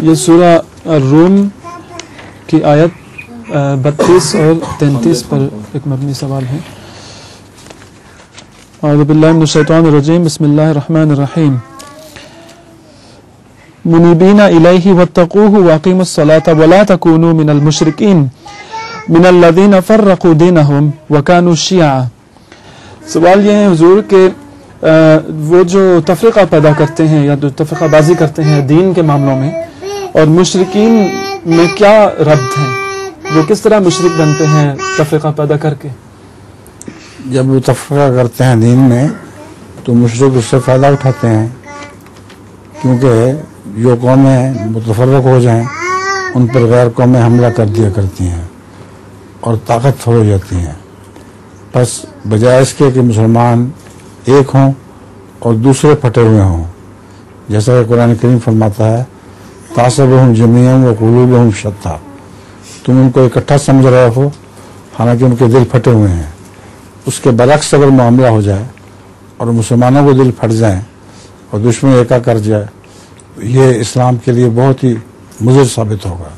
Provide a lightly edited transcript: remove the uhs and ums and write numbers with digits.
یہ سورہ الروم کی آیت 32 اور 33 پر ایک مبنی سوال ہے. اعوذ باللہ من الشیطان الرجیم. بسم اللہ الرحمن الرحیم. منیبین الیہ واتقوہ واقیموا الصلاة ولا تکونوا من المشرکین من الذین فرقوا دینہم وکانوا شیعا. سوال یہ ہے حضور کہ وہ جو تفرقہ پیدا کرتے ہیں یا جو تفرقہ بازی کرتے ہیں دین کے معاملوں میں، اور مشرکین میں کیا ربط ہے؟ وہ کس طرح مشرک بنتے ہیں تفرقہ پیدا کر کے؟ جب وہ تفرقہ کرتے ہیں دین میں تو مشرک اس سے فائدہ اٹھاتے ہیں، کیونکہ جو قومیں متفرق ہو جائیں ان پر غیر قومیں حملہ کر دیا کرتی ہیں اور طاقت ہو جاتی ہیں. بس بجائے اس کے کہ مسلمان ایک ہوں اور دوسرے پھٹے ہوئے ہوں، جیسا کہ قرآن کریم فرماتا ہے تحسبهم جميعا وقلوبهم شتى، تم ان کو اکٹھا سمجھ رہے ہو حالانکہ ان کے دل پھٹے ہوئے ہیں. اس کے برعکس اگر معاملہ ہو جائے اور مسلمانوں کو دل پھٹ جائیں اور دشمن ایکا کر جائے، یہ اسلام کے لیے بہت ہی مضر ثابت ہوگا.